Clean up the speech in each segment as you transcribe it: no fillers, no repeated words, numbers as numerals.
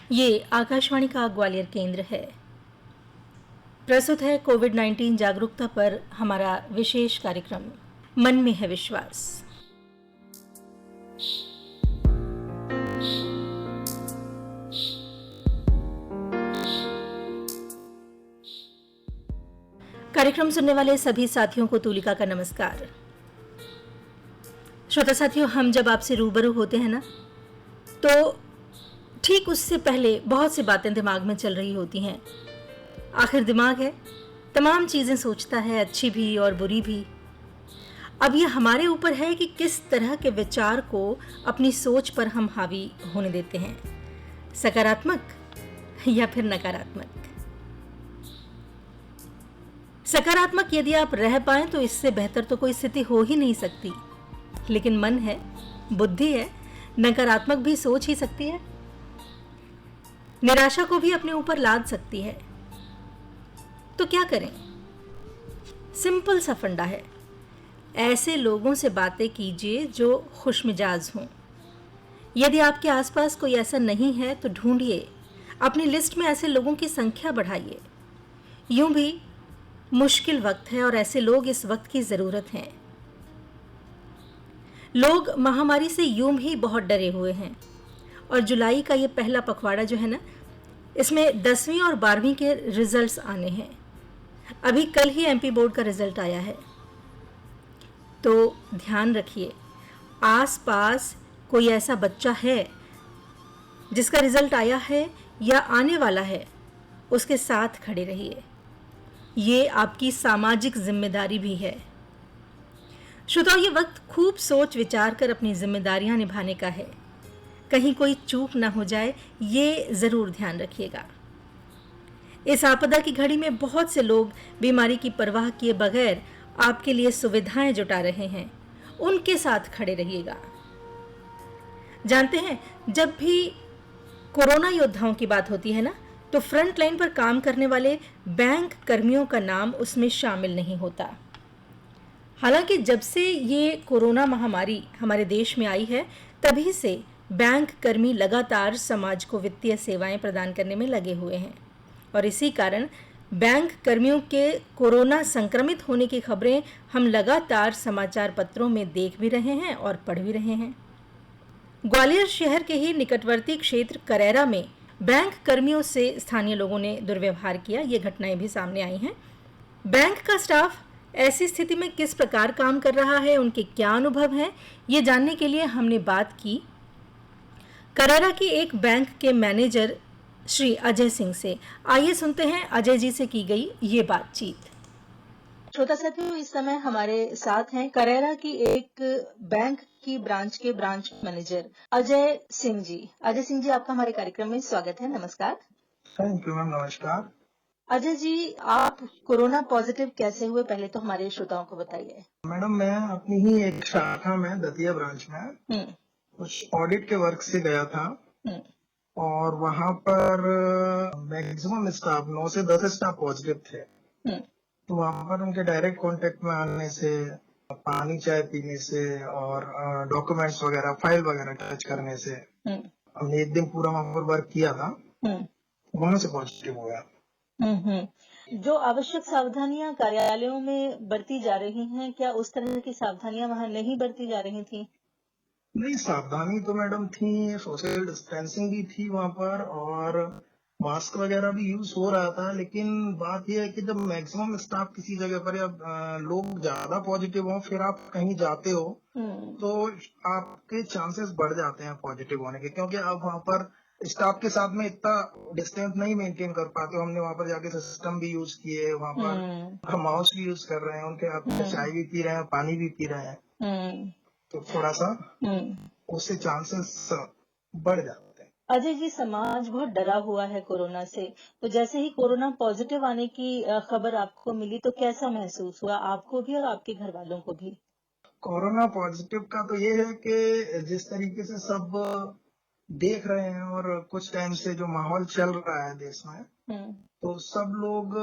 ये आकाशवाणी का ग्वालियर केंद्र है। प्रस्तुत है कोविड-19 जागरूकता पर हमारा विशेष कार्यक्रम मन में है विश्वास। कार्यक्रम सुनने वाले सभी साथियों को तुलिका का नमस्कार। श्रोता साथियों, हम जब आपसे रूबरू होते हैं ना, तो ठीक उससे पहले बहुत सी बातें दिमाग में चल रही होती हैं। आखिर दिमाग है, तमाम चीज़ें सोचता है, अच्छी भी और बुरी भी। अब ये हमारे ऊपर है कि किस तरह के विचार को अपनी सोच पर हम हावी होने देते हैं, सकारात्मक या फिर नकारात्मक। सकारात्मक यदि आप रह पाएं तो इससे बेहतर तो कोई स्थिति हो ही नहीं सकती। लेकिन मन है, बुद्धि है, नकारात्मक भी सोच ही सकती है, निराशा को भी अपने ऊपर लाद सकती है। तो क्या करें? सिंपल सा फंडा है, ऐसे लोगों से बातें कीजिए जो खुशमिजाज हों। यदि आपके आसपास कोई ऐसा नहीं है तो ढूंढिए, अपनी लिस्ट में ऐसे लोगों की संख्या बढ़ाइए। यूं भी मुश्किल वक्त है और ऐसे लोग इस वक्त की ज़रूरत हैं। लोग महामारी से यूं भी बहुत डरे हुए हैं और जुलाई का ये पहला पखवाड़ा जो है ना, इसमें 10वीं और 12वीं के रिजल्ट्स आने हैं। अभी कल ही एमपी बोर्ड का रिजल्ट आया है, तो ध्यान रखिए, आसपास कोई ऐसा बच्चा है जिसका रिजल्ट आया है या आने वाला है, उसके साथ खड़े रहिए। ये आपकी सामाजिक जिम्मेदारी भी है। श्रोताओ, ये वक्त खूब सोच विचार कर अपनी जिम्मेदारियां निभाने का है। कहीं कोई चूक ना हो जाए, ये जरूर ध्यान रखिएगा। इस आपदा की घड़ी में बहुत से लोग बीमारी की परवाह किए बगैर आपके लिए सुविधाएं जुटा रहे हैं, उनके साथ खड़े रहिएगा। जानते हैं, जब भी कोरोना योद्धाओं की बात होती है ना, तो फ्रंट लाइन पर काम करने वाले बैंक कर्मियों का नाम उसमें शामिल नहीं होता। हालांकि जब से ये कोरोना महामारी हमारे देश में आई है, तभी से बैंक कर्मी लगातार समाज को वित्तीय सेवाएं प्रदान करने में लगे हुए हैं और इसी कारण बैंक कर्मियों के कोरोना संक्रमित होने की खबरें हम लगातार समाचार पत्रों में देख भी रहे हैं और पढ़ भी रहे हैं। ग्वालियर शहर के ही निकटवर्ती क्षेत्र करेरा में बैंक कर्मियों से स्थानीय लोगों ने दुर्व्यवहार किया, ये घटनाएं भी सामने आई हैं। बैंक का स्टाफ ऐसी स्थिति में किस प्रकार काम कर रहा है, उनके क्या अनुभव हैं, ये जानने के लिए हमने बात की करेरा की एक बैंक के मैनेजर श्री अजय सिंह से। आइए सुनते हैं अजय जी से की गई ये बातचीत। श्रोता साथियों, इस समय हमारे साथ हैं करेरा की एक बैंक की ब्रांच के ब्रांच मैनेजर अजय सिंह जी। अजय सिंह जी, आपका हमारे कार्यक्रम में स्वागत है। नमस्कार। थैंक यू मैम, नमस्कार। अजय जी, आप कोरोना पॉजिटिव कैसे हुए, पहले तो हमारे श्रोताओं को बताइए। मैडम, मैं अपनी ही एक शाखा में दतिया ब्रांच में कुछ ऑडिट के वर्क से गया था और वहां पर मैक्सिमम स्टाफ 9 से 10 स्टाफ पॉजिटिव थे। तो वहां पर उनके डायरेक्ट कांटेक्ट में आने से, पानी चाय पीने से और डॉक्यूमेंट्स वगैरह, फाइल वगैरह टच करने से हमने एक दिन पूरा वहां पर वर्क किया था, वहां से पॉजिटिव हुआ। जो आवश्यक सावधानियां कार्यालयों में बरती जा रही हैं, क्या उस तरह की सावधानियां वहां नहीं बरती जा रही थी? नहीं, सावधानी तो मैडम थी, सोशल डिस्टेंसिंग भी थी वहां पर और मास्क वगैरह भी यूज हो रहा था। लेकिन बात यह है कि जब मैक्सिमम स्टाफ किसी जगह पर या लोग ज्यादा पॉजिटिव हो, फिर आप कहीं जाते हो तो आपके चांसेस बढ़ जाते हैं पॉजिटिव होने के, क्योंकि आप वहां पर स्टाफ के साथ में इतना डिस्टेंस नहीं मेंटेन कर पाते हो। हमने वहां पर जाके सिस्टम भी यूज किए, वहां पर माउस भी यूज कर रहे हैं, उनके हाथ में चाय भी पी रहे हैं, पानी भी पी रहे हैं, तो थोड़ा सा उससे चांसेस बढ़ जाते हैं। अजय जी, समाज बहुत डरा हुआ है कोरोना से, तो जैसे ही कोरोना पॉजिटिव आने की खबर आपको मिली तो कैसा महसूस हुआ आपको भी और आपके घर वालों को भी? कोरोना पॉजिटिव का तो ये है कि जिस तरीके से सब देख रहे हैं और कुछ टाइम से जो माहौल चल रहा है देश में, तो सब लोग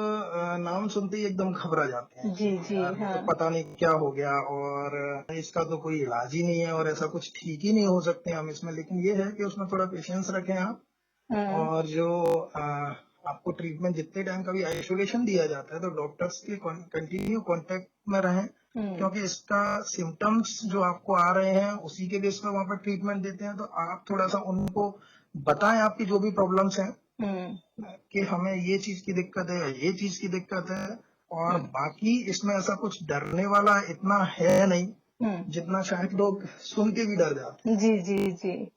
नाम सुनते ही एकदम घबरा जाते हैं। जी जी, हाँ। तो पता नहीं क्या हो गया और इसका तो कोई इलाज ही नहीं है और ऐसा कुछ ठीक ही नहीं हो सकते हम इसमें। लेकिन ये है कि उसमें थोड़ा पेशेंस रखें आप हम्म। और जो आपको ट्रीटमेंट जितने टाइम का भी आइसोलेशन दिया जाता है तो डॉक्टर्स के कंटिन्यू कांटेक्ट में रहें, क्योंकि इसका सिम्टम्स जो आपको आ रहे हैं उसी के बेस पर वहां पर ट्रीटमेंट देते हैं। तो आप थोड़ा सा उनको बताएं आपकी जो भी प्रॉब्लम्स हैं कि हमें ये चीज की दिक्कत है, ये चीज की दिक्कत है। और बाकी इसमें ऐसा कुछ डरने वाला इतना है नहीं जितना शायद लोग सुन के भी डर जाते जी जी जी। हैं।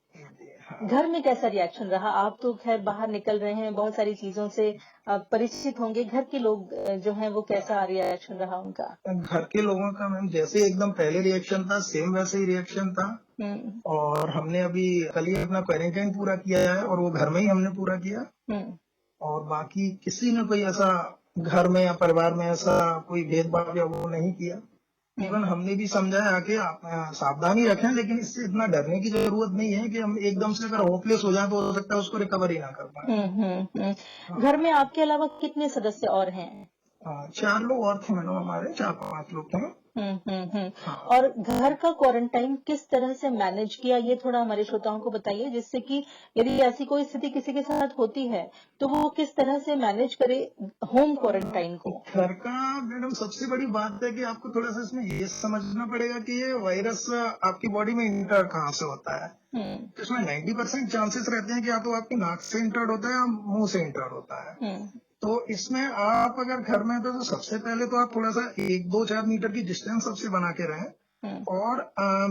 हाँ। घर में कैसा रिएक्शन रहा? आप तो खैर बाहर निकल रहे हैं, बहुत सारी चीजों से परिचित होंगे। घर के लोग जो हैं वो कैसा रिएक्शन रहा उनका? घर के लोगों का मैम जैसे एकदम पहले रिएक्शन था सेम वैसे ही रिएक्शन था। हम्म और हमने अभी कल ही अपना क्वारंटाइन पूरा किया है और वो घर में ही हमने पूरा किया। हम्म और बाकी किसी ने कोई ऐसा घर में या परिवार में ऐसा कोई भेदभाव या वो नहीं किया। इवन हमने भी समझाया कि आप सावधानी रखें, लेकिन इससे इतना डरने की जरूरत नहीं है कि हम एकदम से अगर होपलेस हो जाए तो हो सकता है उसको रिकवर ही ना कर पाए। हाँ। घर में आपके अलावा कितने सदस्य और हैं? 4 लोग और थे मैडम, हमारे 4-5 लोग थे। हाँ। और घर का क्वारंटाइन किस तरह से मैनेज किया, ये थोड़ा हमारे श्रोताओं को बताइए, जिससे कि यदि ऐसी कोई स्थिति किसी के साथ होती है तो वो किस तरह से मैनेज करे होम क्वारंटाइन को। घर का मैडम सबसे बड़ी बात है कि आपको थोड़ा सा इसमें ये समझना पड़ेगा कि ये वायरस आपकी बॉडी में इंटर कहाँ से होता है। तो इसमें 90% चांसेस रहते हैं कि या तो आपकी नाक से इंटर्ड होता है या मुंह से इंटर्ड होता है। तो इसमें आप अगर घर में हैं तो सबसे पहले तो आप थोड़ा सा 1-2-4 मीटर की डिस्टेंस सबसे बना के रहें। और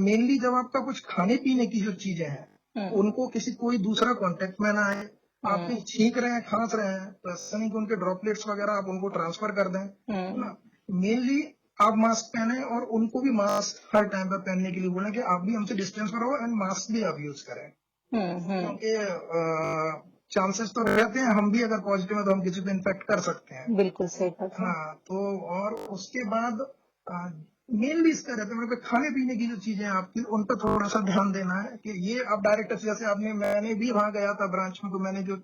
मेनली जब आपका कुछ खाने पीने की जो चीजें हैं उनको किसी कोई दूसरा कांटेक्ट में ना आए। आप कहीं छींक रहे हैं, खांस रहे हैं तो ऐसा नहीं कि उनके ड्रॉपलेट्स वगैरह आप उनको ट्रांसफर कर दें, है ना। मेनली आप मास्क पहने और उनको भी मास्क हर टाइम पर पहनने के लिए बोलें कि आप भी हमसे डिस्टेंस पर रहो एंड मास्क भी आप यूज करें। क्योंकि चांसेस तो रहते हैं हम भी अगर पॉजिटिव है तो हम किसी को इन्फेक्ट कर सकते हैं। बिल्कुल सही बात है। हाँ। तो और उसके बाद मेनली इसका रहता है मतलब खाने पीने की जो चीजें हैं आपकी उन पर थोड़ा सा ध्यान देना है कि ये आप डायरेक्ट जैसे आपने मैंने भी वहां गया था ब्रांच में तो मैंने जो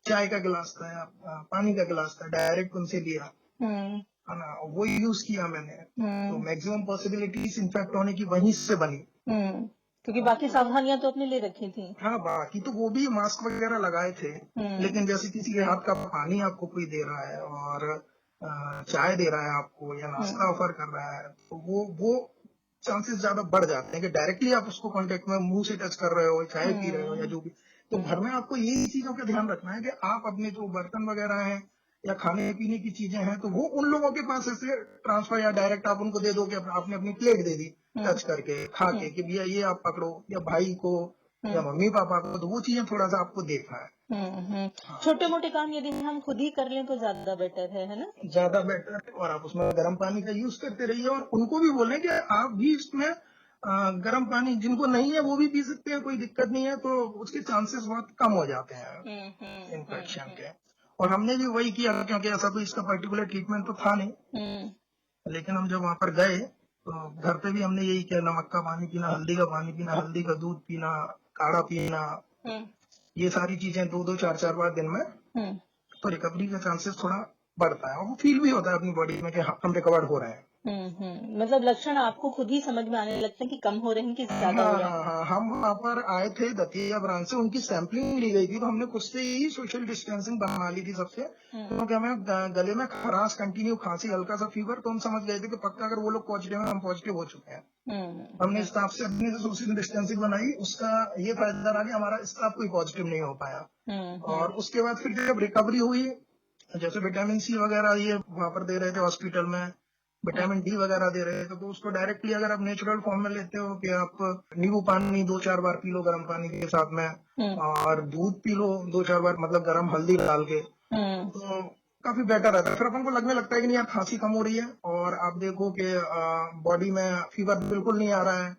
चाय का गिलास था या पानी का गिलास था डायरेक्ट उनसे लिया, है ना, वो यूज किया मैंने। तो मैक्सिमम पॉसिबिलिटीज इन्फेक्ट होने की वहीं से बनी। क्योंकि बाकी सावधानियां तो अपने लिए रखी थी। हाँ, बाकी तो वो भी मास्क वगैरह लगाए थे। लेकिन जैसे किसी के हाथ का पानी आपको कोई दे रहा है और चाय दे रहा है आपको या नाश्ता ऑफर कर रहा है तो वो चांसेस ज्यादा बढ़ जाते हैं कि डायरेक्टली आप उसको कांटेक्ट में मुंह से टच कर रहे हो, चाय पी रहे हो या जो भी। तो घर में आपको यही चीजों का ध्यान रखना है कि आप अपने जो बर्तन वगैरह हैं या खाने पीने की चीजें हैं तो वो उन लोगों के पास ऐसे ट्रांसफर या डायरेक्ट आप उनको दे दो कि आपने अपनी प्लेट दे दी टच करके खा के कि भैया ये आप पकड़ो, या भाई को या मम्मी पापा को। तो वो चीजें थोड़ा सा आपको देखना है। छोटे मोटे काम यदि हम खुद ही कर लें तो ज्यादा बेटर है ना? ज्यादा बेटर है। और आप उसमें गर्म पानी का यूज करते रहिए और उनको भी बोलें कि आप भी इसमें गर्म पानी जिनको नहीं है वो भी पी सकते हैं, कोई दिक्कत नहीं है। तो उसके चांसेस बहुत कम हो जाते हैं इन्फेक्शन के। और हमने भी वही किया क्योंकि ऐसा कोई इसका पर्टिकुलर ट्रीटमेंट तो था नहीं। लेकिन हम जब वहां पर गए तो घर पे भी हमने यही किया, नमक का पानी पीना, हल्दी का पानी पीना, हल्दी का दूध पीना, काढ़ा पीना, ये सारी चीजें 2-2 4-4 बार दिन में। तो रिकवरी का चांसेस थोड़ा बढ़ता है और वो फील भी होता है अपनी बॉडी में कि हाँ, हम रिकवर्ड हो रहे हैं। मतलब लक्षण आपको खुद ही समझ में आने लगते हैं कि कम हो रहे हैं कि ज्यादा हो रहे हैं। हाँ, हम वहाँ पर आए थे दतिया ब्रांच से, उनकी सैंपलिंग ली गई थी तो हमने खुद से ही सोशल डिस्टेंसिंग बना ली थी सबसे। क्योंकि हमें गले में खराश, कंटिन्यू खांसी, हल्का सा फीवर, तो हम समझ गए थे कि पक्का अगर वो लोग पॉजिटिव है हम पॉजिटिव हो चुके हैं। हमने स्टाफ से अपने से सोशल डिस्टेंसिंग बनाई, उसका ये फायदा रहा कि हमारा स्टाफ कोई पॉजिटिव नहीं हो पाया। और उसके बाद फिर जब रिकवरी हुई, जैसे विटामिन सी वगैरह ये वहां पर दे रहे थे हॉस्पिटल में, विटामिन डी वगैरह दे रहे थे, तो उसको डायरेक्टली अगर आप नेचुरल फॉर्म में लेते हो कि आप नींबू पानी 2-4 बार पी लो गर्म पानी के साथ में, और दूध पी लो 2-4 बार मतलब गर्म हल्दी डाल के, तो काफी बेटर रहता है। फिर अपन को लगने लगता है कि नहीं यार खांसी कम हो रही है और आप देखो कि बॉडी में फीवर बिल्कुल नहीं आ रहा है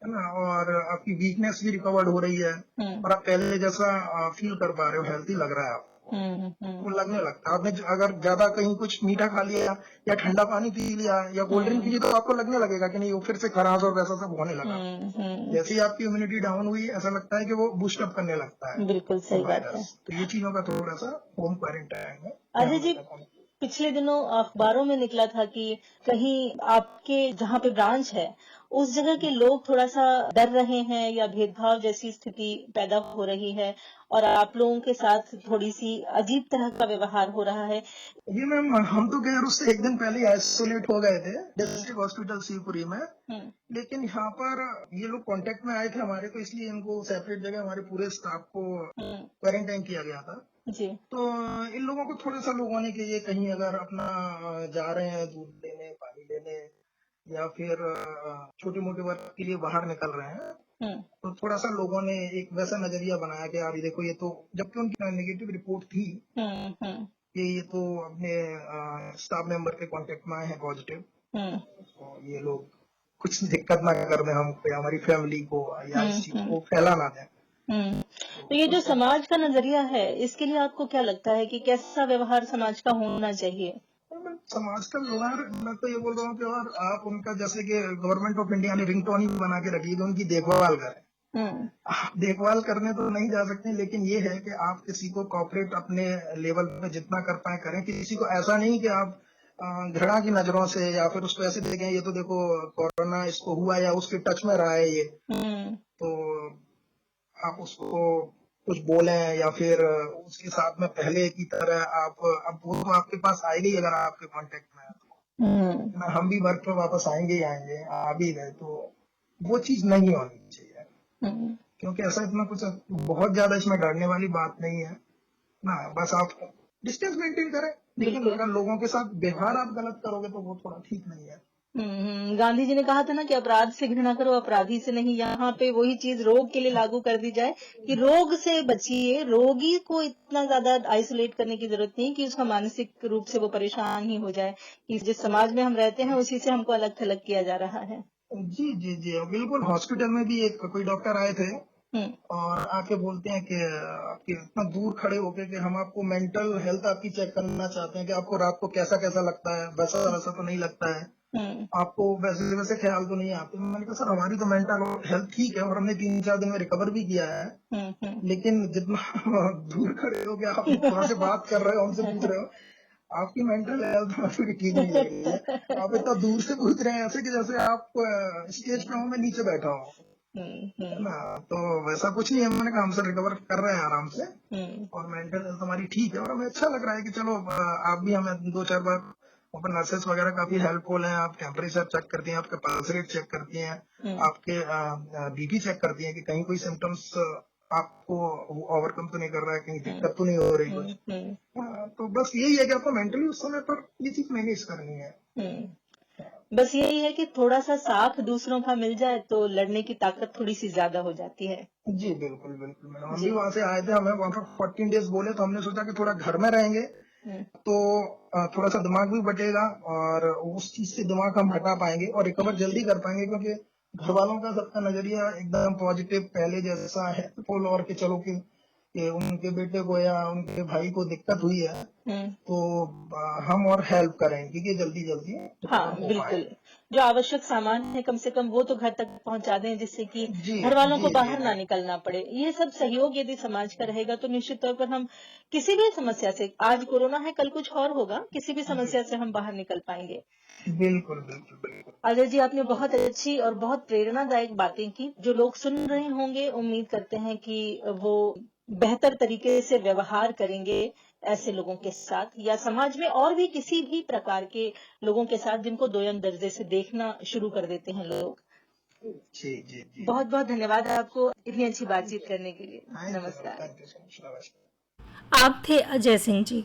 ना, और आपकी वीकनेस भी रिकवर्ड हो रही है और आप पहले जैसा फील कर पा रहे हो, हेल्थी लग रहा है आपको। वो लगने लगता है। आपने अगर ज्यादा कहीं कुछ मीठा खा लिया या ठंडा पानी पी लिया या कोल्ड ड्रिंक पी ली तो आपको लगने लगेगा कि नहीं वो फिर से खराश और वैसा सब होने लगा। जैसे ही आपकी इम्यूनिटी डाउन हुई ऐसा लगता है कि वो बूस्ट अप करने लगता है। बिल्कुल सही बात है। तो ये चीजों का थोड़ा सा होम क्वारंटाइन में अजय जी, पिछले दिनों अखबारों में निकला था कि कहीं आपके जहाँ पे ब्रांच है उस जगह के लोग थोड़ा सा डर रहे हैं या भेदभाव जैसी स्थिति पैदा हो रही है और आप लोगों के साथ थोड़ी सी अजीब तरह का व्यवहार हो रहा है? जी मैम, हम तो खैर उससे एक दिन पहले आइसोलेट हो गए थे डिस्ट्रिक्ट हॉस्पिटल शिवपुरी में। हम्म, लेकिन यहाँ पर ये लोग कांटेक्ट में आए थे हमारे, तो इसलिए इनको सेपरेट जगह हमारे पूरे स्टाफ को हम्म, क्वारंटाइन किया गया था। जी, तो इन लोगों को थोड़ा सा लोगों ने कि ये कहीं अगर अपना जा रहे हैं दूध लेने, पानी लेने या फिर छोटे मोटे वर्क के लिए बाहर निकल रहे हैं, हम्म, तो थोड़ा सा लोगों ने एक वैसा नजरिया बनाया कि यार ये देखो, ये तो, जबकि उनकी नेगेटिव रिपोर्ट थी हम्म, हम्म, कि ये तो अपने स्टाफ मेंबर के कांटेक्ट में आए हैं पॉजिटिव, हम्म, तो ये लोग कुछ दिक्कत ना कर दें हमको या हमारी फैमिली को, या इस चीज हम्म, को फैला ना दें। हम्म। तो तो ये जो उस समाज का नजरिया है, इसके लिए आपको क्या लगता है कि कैसा व्यवहार समाज का होना चाहिए? समाज का व्यवहार, मैं तो ये बोल रहा हूँ कि और आप उनका, जैसे कि गवर्नमेंट ऑफ इंडिया ने रिंगटोन ही बना के रखी है कि उनकी देखभाल करें। हम्म, आप देखभाल करने तो नहीं जा सकते, लेकिन ये है कि आप किसी को कॉपरेट अपने लेवल पे जितना कर पाए करें। किसी को ऐसा नहीं कि आप घृणा की नजरों से या फिर उसको ऐसे देखें, ये तो देखो कोरोना इसको हुआ या उसके टच में रहा है ये, हम्म, तो आप उसको कुछ बोलें या फिर उसके साथ में पहले की तरह आप, अब वो तो आपके पास आएगी अगर आपके कांटेक्ट में है तो, हम्म, ना हम भी वर्क पे वापस आएंगे ही आएंगे, आ भी गए तो वो चीज नहीं होनी चाहिए। हम्म, क्योंकि ऐसा इतना कुछ बहुत ज्यादा इसमें डरने वाली बात नहीं है ना, बस आप डिस्टेंस मेंटेन करें। लेकिन बिल्कुल। अगर लोगों के साथ व्यवहार आप गलत करोगे तो वो थोड़ा ठीक नहीं है। गांधी जी ने कहा था ना कि अपराध से घृणा करो, अपराधी से नहीं। यहाँ पे वही चीज रोग के लिए लागू कर दी जाए कि रोग से बचिए। रोगी को इतना ज्यादा आइसोलेट करने की जरूरत नहीं कि उसका मानसिक रूप से वो परेशान ही हो जाए कि जिस समाज में हम रहते हैं उसी से हमको अलग थलग किया जा रहा है। जी जी जी, बिल्कुल। हॉस्पिटल में भी एक कोई डॉक्टर आए थे हम्म, और आके बोलते हैं कि आपके इतना दूर खड़े होके कि हम आपको मेंटल हेल्थ आपकी चेक करना चाहते हैं कि आपको रात को कैसा कैसा लगता है, वैसा वैसा तो नहीं लगता है, हम्म, आपको वैसे वैसे ख्याल तो नहीं आते। मैंने कहा सर, हमारी तो मेंटल हेल्थ ठीक है और हमने 3-4 दिन में रिकवर भी किया है, हम्म, हम्म, लेकिन जितना दूर खड़े हो गया, आप वहां से बात कर रहे हो, हमसे पूछ रहे हो, आपकी मेंटल हेल्थ मतलब ठीक नहीं लग रही है। आप इतना दूर से पूछ रहे हैं ऐसे कि जैसे आप स्टेज पे हो, मैं नीचे बैठा हूँ, है हम्म, ना। तो वैसा कुछ नहीं है। मैंने कहा हम सर रिकवर कर रहे हैं आराम से हम्म, और मेंटल हेल्थ हमारी ठीक है, और हमें अच्छा लग रहा है कि चलो आप भी हमें 2-4 बार, ओपन नर्सेस वगैरह काफी हेल्पफुल हैं। आप टेम्परेचर चेक करती हैं, आपके पल्स रेट चेक करती हैं, हम्म, आपके बीपी चेक करती हैं कि कहीं कोई सिम्टम्स आपको ओवरकम तो नहीं कर रहा है, कहीं हम्म, दिक्कत तो नहीं हो रही कुछ। हम्म, तो बस यही है कि आपको मेंटली उस समय पर ये चीज मैनेज करनी है। बस यही है कि थोड़ा सा साथ दूसरों का मिल जाए तो लड़ने की ताकत थोड़ी सी ज्यादा हो जाती है। जी बिल्कुल बिल्कुल मैडम, हम भी जी। वहां से आए थे, हमें वहां पर 14 डेज बोले, तो हमने सोचा कि थोड़ा घर में रहेंगे हम्म, तो थोड़ा सा दिमाग भी बटेगा और उस चीज से दिमाग हम हटा पाएंगे और रिकवर जल्दी कर पाएंगे, क्योंकि घर वालों का सबका नजरिया एकदम पॉजिटिव पहले जैसा है फुल, और कि चलो कि उनके बेटे को या उनके भाई को दिक्कत हुई है हम्म, तो हम और हेल्प करेंगे कि जल्दी जल्दी हाँ रिकवर हो पाए। बिल्कुल। जो आवश्यक सामान है कम से कम वो तो घर तक पहुंचा दें जिससे कि जी घर वालों जी को जी बाहर ना जी निकलना पड़े। ये सब सहयोग यदि समाज का रहेगा तो निश्चित तौर पर हम किसी भी समस्या से, आज कोरोना है कल कुछ और होगा, किसी भी जी, समस्या से हम बाहर निकल पाएंगे। बिल्कुल बिल्कुल बिल्कुल। अजय जी, आपने बहुत अच्छी और बहुत प्रेरणादायक बातें की। जो लोग सुन रहे होंगे उम्मीद करते हैं कि वो बेहतर तरीके से व्यवहार करेंगे ऐसे लोगों के साथ या समाज में और भी किसी भी प्रकार के लोगों के साथ जिनको दोयम दर्जे से देखना शुरू कर देते हैं लोग। जी जी जी बहुत बहुत धन्यवाद आपको इतनी अच्छी बातचीत करने के लिए। थैंक यू मैडम, नमस्कार। थैंक यू सो मच, नमस्कार। आप थे अजय सिंह जी।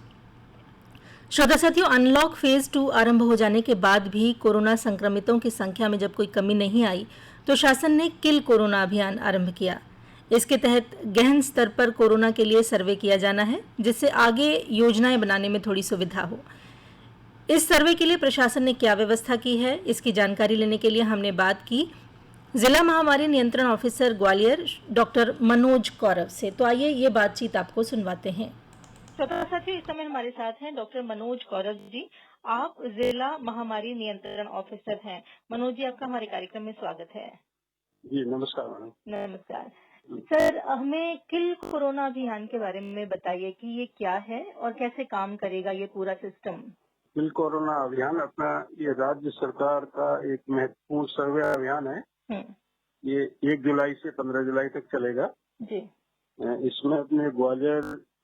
श्रोता साथियों, अनलॉक फेज 2 आरंभ हो जाने के बाद भी कोरोना संक्रमितों की संख्या में जब कोई कमी नहीं आई तो शासन ने किल कोरोना अभियान आरंभ किया। इसके तहत गहन स्तर पर कोरोना के लिए सर्वे किया जाना है, जिससे आगे योजनाएं बनाने में थोड़ी सुविधा हो। इस सर्वे के लिए प्रशासन ने क्या व्यवस्था की है, इसकी जानकारी लेने के लिए हमने बात की जिला महामारी नियंत्रण ऑफिसर ग्वालियर डॉक्टर मनोज कौरव से। तो आइए ये बातचीत आपको सुनवाते हैं। श्रोता साथियों, इस समय हमारे साथ हैं डॉक्टर मनोज कौरव जी। आप जिला महामारी नियंत्रण ऑफिसर हैं। मनोज जी, आपका हमारे कार्यक्रम में स्वागत है। जी नमस्कार मैडम। नमस्कार सर, हमें किल कोरोना अभियान के बारे में बताइए कि ये क्या है और कैसे काम करेगा ये पूरा सिस्टम। किल कोरोना अभियान अपना ये राज्य सरकार का एक महत्वपूर्ण सर्वे अभियान है। ये 1 जुलाई से 15 जुलाई तक चलेगा। जी। इसमें अपने ग्वालियर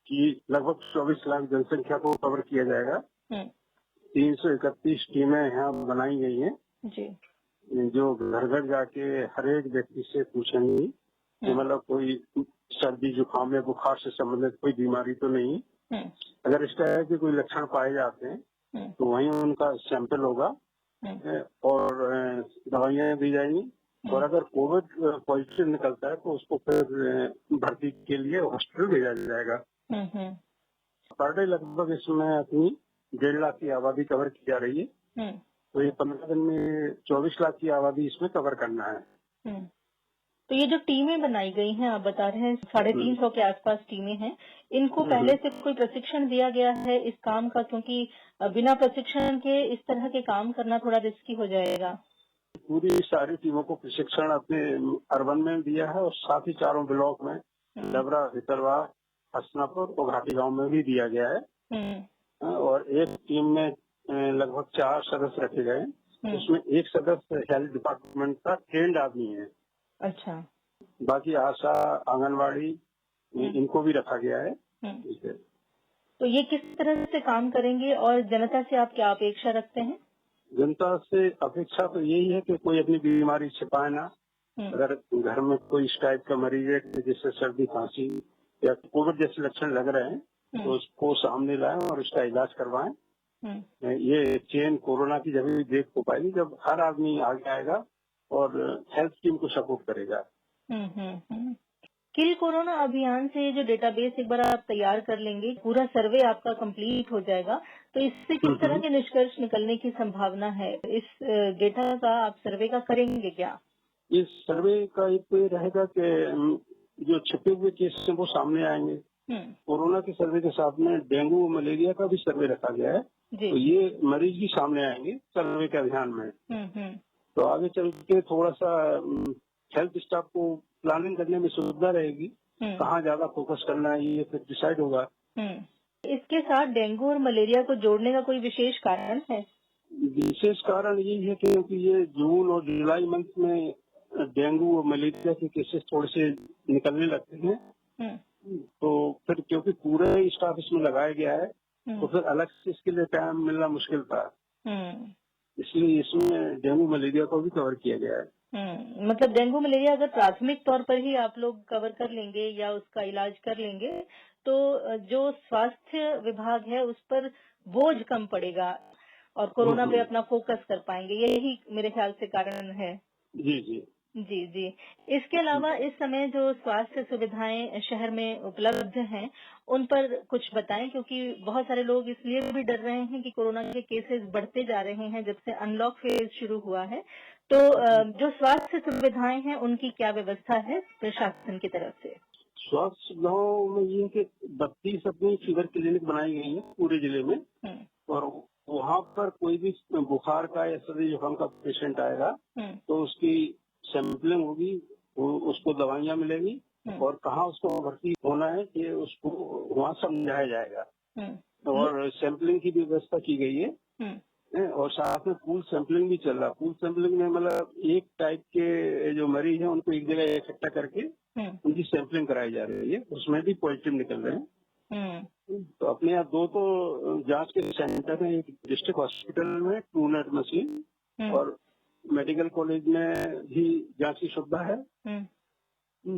की लगभग 24 लाख जनसंख्या को कवर किया जाएगा। 331 टीमें यहाँ बनाई गई हैं जी। जो घर घर जाके हर एक व्यक्ति से पूछेंगी कि मतलब कोई सर्दी जुकाम या बुखार से संबंधित कोई बीमारी तो नहीं। अगर इस तरह के कोई लक्षण पाए जाते हैं तो वहीं उनका सैंपल होगा और दवाइयाँ दी जाएंगी। और अगर कोविड पॉजिटिव निकलता है तो उसको फिर भर्ती के लिए हॉस्पिटल भेजा जाएगा। पर डे लगभग इसमें अपनी 1.5 लाख की आबादी कवर की जा रही है। तो ये 15 दिन में 24 लाख की आबादी इसमें कवर करना है। तो ये जो टीमें बनाई गई हैं, आप बता रहे हैं 350 के आसपास टीमें हैं, इनको पहले से कोई प्रशिक्षण दिया गया है इस काम का? क्योंकि बिना प्रशिक्षण के इस तरह के काम करना थोड़ा रिस्की हो जाएगा। पूरी सारी टीमों को प्रशिक्षण अपने अर्बन में दिया है और साथ ही चारों ब्लॉक में डबरा, भितरवा, हसनापुर और घाटी गांव में भी दिया गया है। और एक टीम में लगभग 4 सदस्य रखे गए। उसमें एक सदस्य हेल्थ डिपार्टमेंट का ट्रेंड आदमी है। अच्छा। बाकी आशा, आंगनवाड़ी इनको भी रखा गया है। तो ये किस तरह से काम करेंगे और जनता से आप क्या अपेक्षा रखते हैं? जनता से अपेक्षा तो यही है कि कोई अपनी बीमारी छिपाए ना। अगर घर में कोई इस टाइप का मरीज है जिससे सर्दी, खांसी या कोविड जैसे लक्षण लग रहे हैं तो उसको सामने लाएं और इसका इलाज करवाएं। ये चेन कोरोना की जब भी देख हो पाएगी जब हर आदमी आगे आएगा और हेल्थ टीम को सपोर्ट करेगा। किल कोरोना अभियान से जो डेटाबेस एक बार आप तैयार कर लेंगे, पूरा सर्वे आपका कंप्लीट हो जाएगा, तो इससे किस तरह के निष्कर्ष निकलने की संभावना है? इस डेटा का आप सर्वे का करेंगे क्या? इस सर्वे का एक तो ये रहेगा कि जो छिपे हुए केस हैं वो सामने आएंगे। कोरोना के सर्वे के साथ में डेंगू और मलेरिया का भी सर्वे रखा गया है। तो ये मरीज भी सामने आएंगे सर्वे के अभियान में। तो आगे चल के थोड़ा सा हेल्थ स्टाफ को प्लानिंग करने में सुविधा रहेगी। कहाँ ज्यादा फोकस करना है ये फिर डिसाइड होगा। इसके साथ डेंगू और मलेरिया को जोड़ने का कोई विशेष कारण है? विशेष कारण यही है क्योंकि ये जून और जुलाई मंथ में डेंगू और मलेरिया के केसेस थोड़े से निकलने लगते हैं। तो फिर क्योंकि पूरे स्टाफ इसमें लगाया गया है तो फिर अलग से इसके लिए टाइम मिलना मुश्किल था। इसलिए इसमें डेंगू मलेरिया को भी कवर किया गया है। मतलब डेंगू मलेरिया अगर प्राथमिक तौर पर ही आप लोग कवर कर लेंगे या उसका इलाज कर लेंगे तो जो स्वास्थ्य विभाग है उस पर बोझ कम पड़ेगा और कोरोना पे अपना फोकस कर पाएंगे। यही मेरे ख्याल से कारण है। जी जी जी जी। इसके अलावा इस समय जो स्वास्थ्य सुविधाएं शहर में उपलब्ध हैं उन पर कुछ बताएं, क्योंकि बहुत सारे लोग इसलिए भी डर रहे हैं कि कोरोना के केसेस बढ़ते जा रहे हैं जब से अनलॉक फेज शुरू हुआ है। तो जो स्वास्थ्य सुविधाएं हैं उनकी क्या व्यवस्था है प्रशासन की तरफ से? स्वास्थ्य सुविधाओं में ये है कि 32 अपनी फीवर क्लिनिक बनाई गई है पूरे जिले में। और वहाँ पर कोई भी बुखार का या सर्दी जुकाम का पेशेंट आएगा तो उसकी सैंपलिंग होगी, उसको दवाइयाँ मिलेंगी और कहाँ उसको भर्ती होना है ये उसको वहाँ समझाया जाएगा। और सैंपलिंग की भी व्यवस्था की गई है और साथ में पूल सैंपलिंग भी चल रहा है। पूल सैंपलिंग में मतलब एक टाइप के जो मरीज हैं उनको एक जगह इकट्ठा करके उनकी सैंपलिंग कराई जा रही है, उसमें भी पॉजिटिव निकल रहे हैं। तो अपने यहाँ 2 तो जांच के सेंटर हैं, एक डिस्ट्रिक्ट हॉस्पिटल में ट्रूनेट मशीन और मेडिकल कॉलेज में भी जांच की सुविधा है।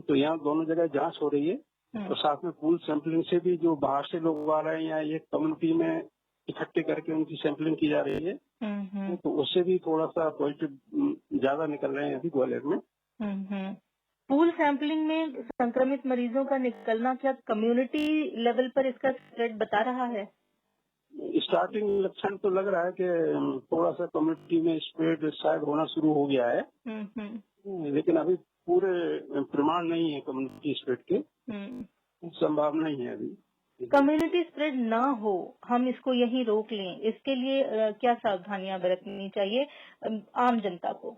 तो यहाँ दोनों जगह जांच हो रही है और साथ में पूल सैंपलिंग से भी जो बाहर से लोग आ रहे हैं या ये कम्युनिटी में इकट्ठे करके उनकी सैंपलिंग की जा रही है। तो उससे भी थोड़ा सा पॉजिटिव ज्यादा निकल रहे हैं अभी ग्वालियर में। पूल सैंपलिंग में संक्रमित मरीजों का निकलना क्या कम्युनिटी लेवल पर इसका स्प्रेड बता रहा है? स्टार्टिंग लक्षण तो लग रहा है कि थोड़ा सा कम्युनिटी में स्प्रेड शायद होना शुरू हो गया है। लेकिन अभी पूरे प्रमाण नहीं है कम्युनिटी स्प्रेड के, संभावना नहीं है अभी। कम्युनिटी स्प्रेड ना हो, हम इसको यही रोक लें, इसके लिए क्या सावधानियां बरतनी चाहिए आम जनता को?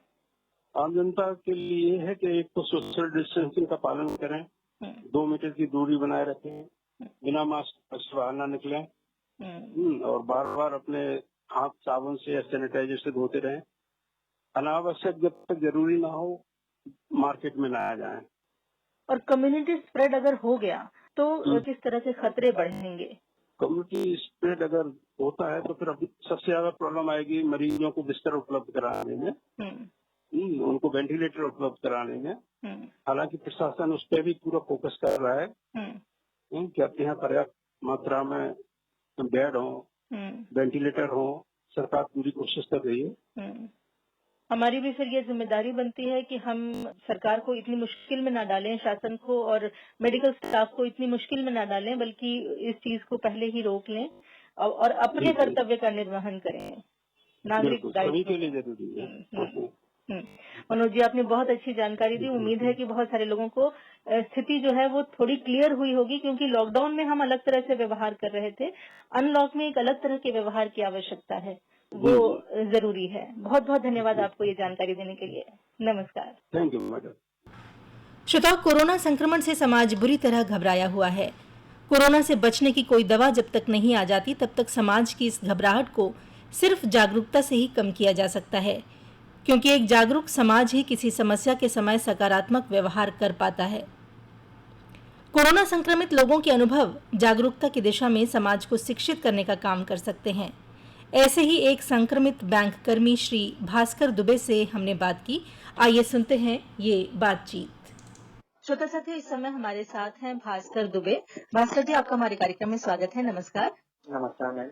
आम जनता के लिए ये है कि एक तो सोशल डिस्टेंसिंग का पालन करें, 2 मीटर की दूरी बनाए रखें, बिना मास्क से बाहर न निकलें और बार बार अपने हाथ साबुन से या सैनिटाइजर से धोते रहें। अनावश्यक जब तक जरूरी ना हो मार्केट में ना आ जाएं। और कम्युनिटी स्प्रेड अगर हो गया तो किस तरह से खतरे बढ़ेंगे? कम्युनिटी स्प्रेड अगर होता है तो फिर अभी सबसे ज्यादा प्रॉब्लम आएगी मरीजों को बिस्तर उपलब्ध कराने में, उनको वेंटिलेटर उपलब्ध कराने में। हालांकि प्रशासन उस पर भी पूरा फोकस कर रहा है कि आपके यहाँ पर्याप्त मात्रा में बेड हो, वेंटिलेटर हो, सरकार पूरी कोशिश कर रही है। हमारी भी फिर ये जिम्मेदारी बनती है कि हम सरकार को इतनी मुश्किल में ना डालें, शासन को और मेडिकल स्टाफ को इतनी मुश्किल में ना डालें, बल्कि इस चीज को पहले ही रोक लें और अपने कर्तव्य का निर्वहन करें। नागरिक सभी के लिए जरूरी है। मनोज जी, आपने बहुत अच्छी जानकारी दी। उम्मीद है कि बहुत सारे लोगों को स्थिति जो है वो थोड़ी क्लियर हुई होगी, क्योंकि लॉकडाउन में हम अलग तरह से व्यवहार कर रहे थे, अनलॉक में एक अलग तरह के व्यवहार की आवश्यकता है, वो जरूरी है। बहुत बहुत धन्यवाद आपको ये जानकारी देने के लिए। नमस्कार। Thank you madam. श्रोताओं, कोरोना संक्रमण से समाज बुरी तरह घबराया हुआ है। कोरोना से बचने की कोई दवा जब तक नहीं आ जाती, तब तक समाज की इस घबराहट को सिर्फ जागरूकता से ही कम किया जा सकता है, क्योंकि एक जागरूक समाज ही किसी समस्या के समय सकारात्मक व्यवहार कर पाता है। कोरोना संक्रमित लोगों के अनुभव जागरूकता की दिशा में समाज को शिक्षित करने का काम कर सकते हैं। ऐसे ही एक संक्रमित बैंक कर्मी श्री भास्कर दुबे से हमने बात की। आइए सुनते हैं ये बातचीत। श्रोता साथियों, इस समय हमारे साथ हैं भास्कर दुबे। भास्कर जी, आपका हमारे कार्यक्रम में स्वागत है। नमस्कार। नमस्कार मैम।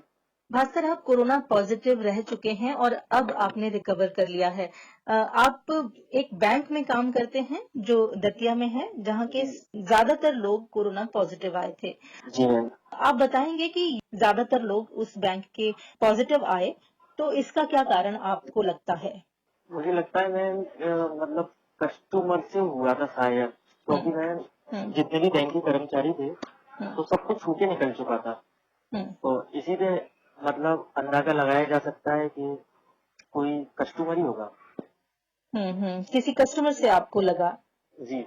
भास्कर, आप कोरोना पॉजिटिव रह चुके हैं और अब आपने रिकवर कर लिया है। आप एक बैंक में काम करते हैं जो दतिया में है, जहां के ज्यादातर लोग कोरोना पॉजिटिव आए थे। जी मैम। आप बताएंगे कि ज्यादातर लोग उस बैंक के पॉजिटिव आए, तो इसका क्या कारण आपको लगता है? मुझे लगता है मैम मतलब कस्टमर से हुआ था शायद, क्योंकि मैम जितने भी बैंक के कर्मचारी थे तो सब कुछ छूटे निकल चुका था। तो इसी पे मतलब अंदाजा लगाया जा सकता है कि कोई कस्टमर ही होगा। किसी कस्टमर से आपको लगा? जी।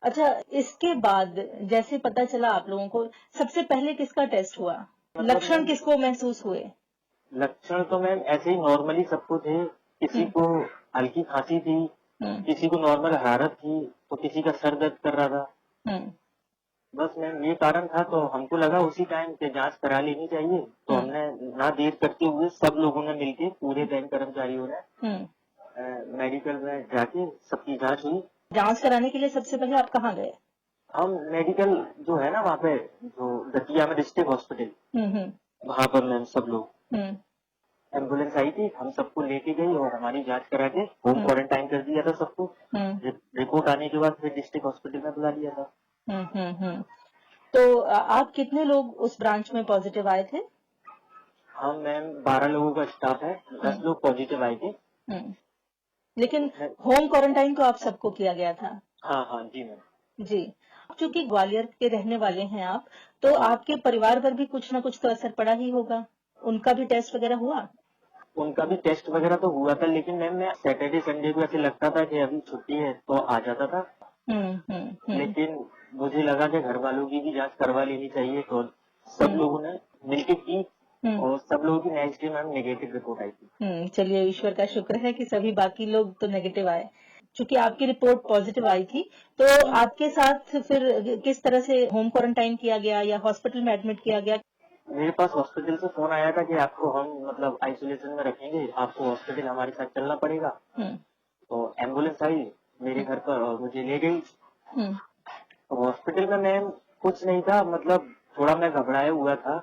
अच्छा, इसके बाद जैसे पता चला आप लोगों को, सबसे पहले किसका टेस्ट हुआ? लक्षण किसको महसूस हुए? लक्षण तो मैम ऐसे ही नॉर्मली सबको थे। किसी को हल्की खांसी थी, किसी को नॉर्मल हरारत थी, तो किसी का सर दर्द कर रहा था। बस मैम ये कारण था, तो हमको लगा उसी टाइम पे जांच करा लेनी चाहिए। तो हमने ना देर करते हुए सब लोगों ने मिलके, पूरे बैंक कर्मचारियों ने मेडिकल में जाके सबकी जांच हुई। जांच कराने के लिए सबसे पहले आप कहाँ गए? हम मेडिकल जो है ना वहाँ पे, जो दतिया में डिस्ट्रिक्ट हॉस्पिटल, वहाँ पर मैम सब लोग, एम्बुलेंस आई थी, हम सबको लेके गई और हमारी जांच करा के होम क्वारंटाइन कर दिया था सबको। रिपोर्ट आने के बाद फिर डिस्ट्रिक्ट हॉस्पिटल में बुला लिया था। तो आप कितने लोग उस ब्रांच में पॉजिटिव आए थे? हम मैम 12 लोगों का स्टाफ है, 10 लोग पॉजिटिव आए थे। लेकिन होम क्वारंटाइन तो आप सबको किया गया था? हाँ हाँ जी मैम। जी। चूंकि ग्वालियर के रहने वाले हैं आप, तो आपके परिवार पर भी कुछ ना कुछ तो असर पड़ा ही होगा। उनका भी टेस्ट वगैरह हुआ? उनका भी टेस्ट वगैरह तो हुआ था, लेकिन मैम मैं सैटरडे संडे को ऐसे लगता था कि अभी छुट्टी है तो आ जाता था। लेकिन मुझे लगा कि घर वालों की भी जांच करवा लेनी चाहिए, तो सब लोगों ने मिलकर की और सब लोगों की next day ma'am negative report आई थी। चलिए, ईश्वर का शुक्र है कि सभी बाकी लोग तो नेगेटिव आए। चूंकि आपकी रिपोर्ट पॉजिटिव आई थी, तो आपके साथ फिर किस तरह से होम क्वारंटाइन किया गया या हॉस्पिटल में एडमिट किया गया? मेरे पास हॉस्पिटल से फोन आया था कि आपको हम मतलब आइसोलेशन में रखेंगे, आपको हॉस्पिटल हमारे साथ चलना पड़ेगा। तो एम्बुलेंस आई मेरे घर पर और मुझे ले गई। तो हॉस्पिटल में मैम कुछ नहीं था, मतलब थोड़ा मैं घबराया हुआ था,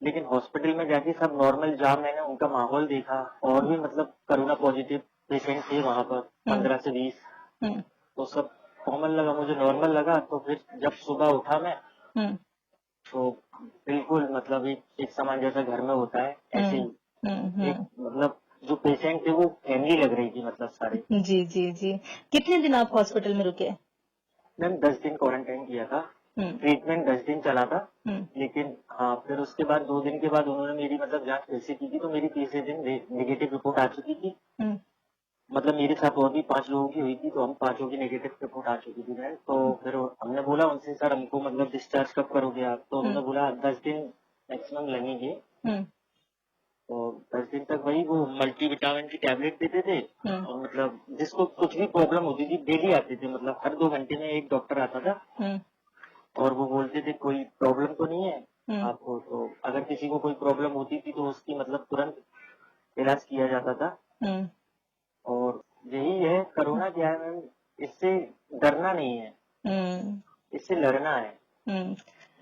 लेकिन हॉस्पिटल में जाके सब नॉर्मल, जहाँ मैंने उनका माहौल देखा, और भी मतलब कोरोना पॉजिटिव पेशेंट थे वहाँ पर 15 से 20, तो सब कॉमन लगा, मुझे नॉर्मल लगा। तो फिर जब सुबह उठा मैं, तो बिल्कुल मतलब एक समान जैसा घर में होता है ऐसे ही एक मतलब जो पेशेंट थे वो फैमिली लग रही थी, मतलब सारे। जी जी जी। कितने दिन आप हॉस्पिटल में रुके? मैम 10 दिन क्वारंटाइन किया था। ट्रीटमेंट 10 दिन चला था, लेकिन हाँ फिर उसके बाद 2 दिन के बाद उन्होंने मेरी मतलब जांच फिर से की थी, तो मेरी तीसरे दिन नेगेटिव रिपोर्ट आ चुकी थी। मतलब मेरे साथ और भी 5 लोगों की हुई थी, तो हम 5 की नेगेटिव रिपोर्ट आ चुकी थी मैम। तो फिर हमने बोला उनसे, सर हमको मतलब डिस्चार्ज कब करोगे आप? तो उन्होंने बोला 10 दिन मैक्सिमम लगेंगे। और 10 दिन तक वही वो मल्टीविटामिन की टैबलेट देते थे। और मतलब जिसको कुछ भी प्रॉब्लम होती थी डेली आते थे, मतलब हर 2 घंटे में एक डॉक्टर आता था और वो बोलते थे कोई प्रॉब्लम तो नहीं है आपको। तो अगर किसी को कोई प्रॉब्लम होती थी तो उसकी मतलब तुरंत इलाज किया जाता था। और यही है, कोरोना क्या है मैम, इससे डरना नहीं है, इससे लड़ना है।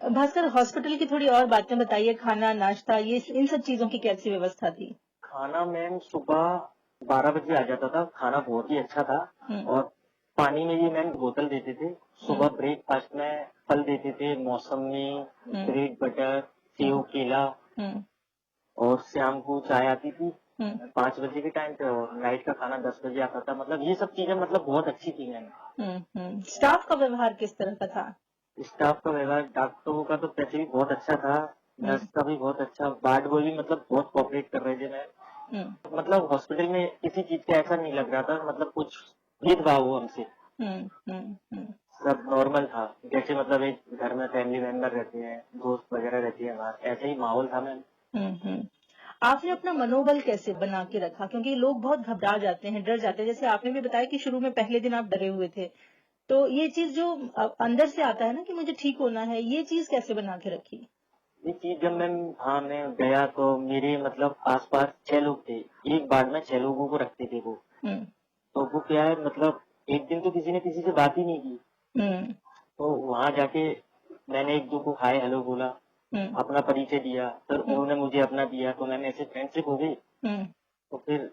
भास्कर, हॉस्पिटल की थोड़ी और बातें बताइए। खाना, नाश्ता, ये इन सब चीजों की कैसी व्यवस्था थी? खाना मैम सुबह 12 बजे आ जाता था, खाना बहुत ही अच्छा था। और पानी में ये मैम बोतल देते थे। सुबह ब्रेकफास्ट में फल देते थे, मौसमी, ब्रेड बटर, सेव, केला। और शाम को चाय आती थी 5 बजे के टाइम पे, और नाइट का खाना 10 बजे आता था। मतलब ये सब चीजें मतलब बहुत अच्छी थी मैम। स्टाफ का व्यवहार किस तरह का था? स्टाफ का व्यवहार, डॉक्टरों का तो वैसे भी बहुत अच्छा था, नर्स का भी बहुत अच्छा, वार्ड बॉय भी मतलब बहुत कोऑपरेट कर रहे थे मैम। मतलब हॉस्पिटल में किसी चीज का ऐसा नहीं लग रहा था मतलब कुछ भेदभाव हो हमसे। सब नॉर्मल था, जैसे मतलब एक घर में फैमिली मेंबर रहते हैं, दोस्त वगैरह रहती है हमारे, ऐसे ही माहौल था मैम। आपने अपना मनोबल कैसे बना के रखा? क्योंकि लोग बहुत घबरा जाते हैं, डर जाते हैं। जैसे आपने भी बताया कि शुरू में पहले दिन आप डरे हुए थे, तो ये चीज जो अंदर से आता है ना कि मुझे ठीक होना है, ये चीज कैसे बना के रखी? ये चीज जब मैं गया तो मेरे मतलब आसपास 6 लोग थे, एक वार्ड में 6 लोगों को रखते थे वो। तो वो क्या है मतलब एक दिन तो किसी ने किसी से बात ही नहीं की। तो वहां जाके मैंने एक दो को हाय हेलो बोला, अपना परिचय दिया, तो उन्होंने मुझे अपना दिया, तो मैंने ऐसे फ्रेंडशिप हो गई। तो फिर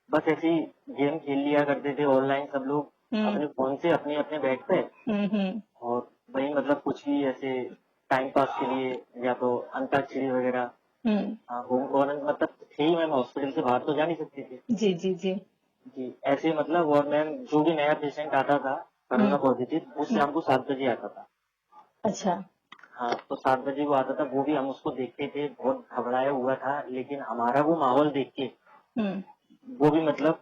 बस ऐसे ही गेम खेल लिया करते थे ऑनलाइन सब लोग अपने फोन से, अपने अपने बेड पे। और वही मतलब कुछ भी ऐसे टाइम पास के लिए, या तो अंताक्षरी वगैरह। होम क्वारंटाइन मतलब थे ही मैम, हॉस्पिटल से बाहर तो जा नहीं सकते थे। जी जी जी जी ऐसे मतलब। और मैम जो भी नया पेशेंट आता था कोरोना पॉजिटिव, वो शाम को 7 बजे आता था। अच्छा। हाँ, तो 7 बजे वो आता था, वो भी हम उसको देखते थे, बहुत घबराया हुआ था, लेकिन हमारा वो माहौल देख के वो भी मतलब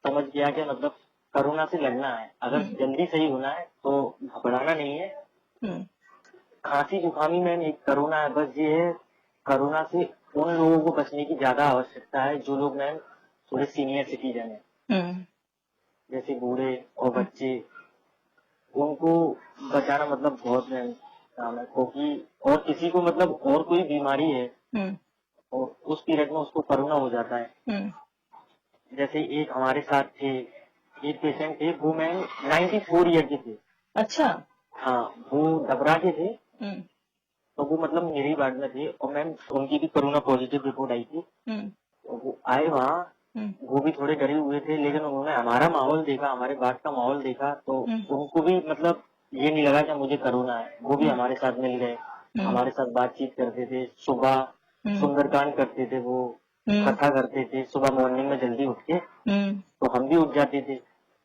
समझ गया कि मतलब कोरोना से लड़ना है, अगर जल्दी सही होना है तो घबराना नहीं है। खांसी जुकामी में एक कोरोना है, बस ये है कोरोना से उन लोगों को बचने की ज्यादा आवश्यकता है जो लोग मैम थोड़े सीनियर सिटीजन है, जैसे बूढ़े और बच्चे, उनको बचाना मतलब बहुत मैम काम है। क्योंकि और किसी को मतलब और कोई बीमारी है और उस पीरियड में उसको कोरोना हो जाता है। जैसे एक हमारे साथ थे, एक पेशेंट थे, वो मैम 94 ईयर के थे। अच्छा। हाँ, वो डबरा के थे। तो वो मतलब मेरे ही वार्ड में थे, और मैम उनकी भी कोरोना पॉजिटिव रिपोर्ट आई थी। तो वो आए वहाँ, वो भी थोड़े डरे हुए थे, लेकिन उन्होंने हमारा माहौल देखा, हमारे वार्ड का माहौल देखा, तो उनको भी मतलब ये नहीं लगा कि मुझे कोरोना है। वो भी हमारे साथ मिल गए, हमारे साथ बातचीत करते थे, सुबह सुंदरकांड करते थे, वो कथा करते थे सुबह मॉर्निंग में जल्दी उठ के। तो हम भी उठ जाते थे,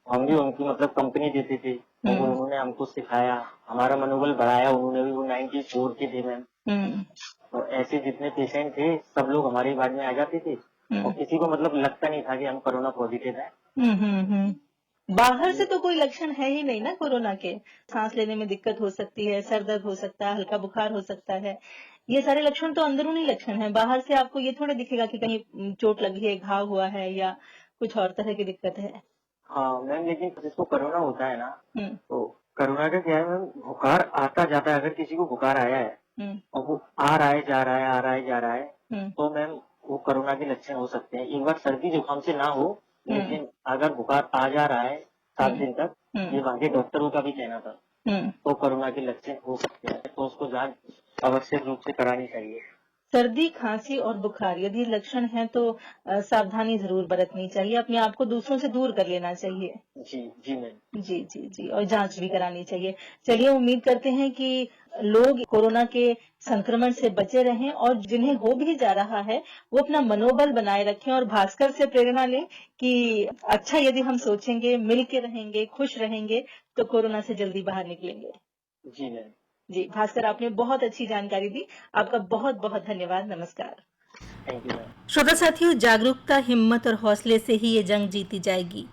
हम भी उनकी मतलब कंपनी देते थे। तो वो उन्होंने हमको सिखाया, हमारा मनोबल बढ़ाया उन्होंने भी। वो 94 के थे मैम। तो ऐसे जितने पेशेंट थे सब लोग हमारे वार्ड में आ जाते थे, और किसी को मतलब लगता नहीं था कि हम कोरोना पॉजिटिव है। बाहर से तो कोई लक्षण है ही नहीं ना कोरोना के। सांस लेने में दिक्कत हो सकती है, सर दर्द हो सकता है, हल्का बुखार हो सकता है, ये सारे लक्षण तो अंदरूनी लक्षण है। बाहर से आपको ये थोड़ा दिखेगा कि कहीं चोट लगी है, घाव हुआ है, या कुछ और तरह की दिक्कत है। हाँ मैम, लेकिन जिसको कोरोना होता है ना, तो कोरोना का क्या है मैम, बुखार आता जाता है। अगर किसी को बुखार आया है और वो आ रहा है जा रहा है, आ रहा है जा रहा है, तो मैम वो कोरोना के लक्षण हो सकते हैं। एक बार सर्दी जुकाम से ना हो, लेकिन अगर बुखार आ जा रहा है 7 दिन तक, ये वहाँ के डॉक्टरों का भी कहना था, तो कोरोना के लक्षण हो सकते हैं। तो उसको जांच आवश्यक रूप से करानी चाहिए। सर्दी, खांसी और बुखार यदि लक्षण हैं तो सावधानी जरूर बरतनी चाहिए, अपने आप को दूसरों से दूर कर लेना चाहिए। जी जी मैम। जी जी जी, और जांच भी करानी चाहिए। चलिए, उम्मीद करते हैं कि लोग कोरोना के संक्रमण से बचे रहें, और जिन्हें हो भी जा रहा है वो अपना मनोबल बनाए रखें, और भास्कर से प्रेरणा लें कि अच्छा यदि हम सोचेंगे, मिल के रहेंगे, खुश रहेंगे, तो कोरोना से जल्दी बाहर निकलेंगे। जी मैम। जी भास्कर, आपने बहुत अच्छी जानकारी दी, आपका बहुत बहुत धन्यवाद। नमस्कार। Thank you ma'am. श्रोता साथियों, जागरूकता, हिम्मत और हौसले से ही ये जंग जीती जाएगी।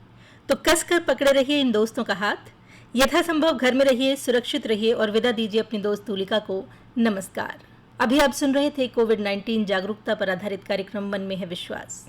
तो कसकर पकड़े रहिए इन दोस्तों का हाथ, यथासंभव घर में रहिए, सुरक्षित रहिए, और विदा दीजिए अपनी दोस्त तुलिका को। नमस्कार। अभी आप सुन रहे थे कोविड-19 जागरूकता पर आधारित कार्यक्रम मन में है विश्वास।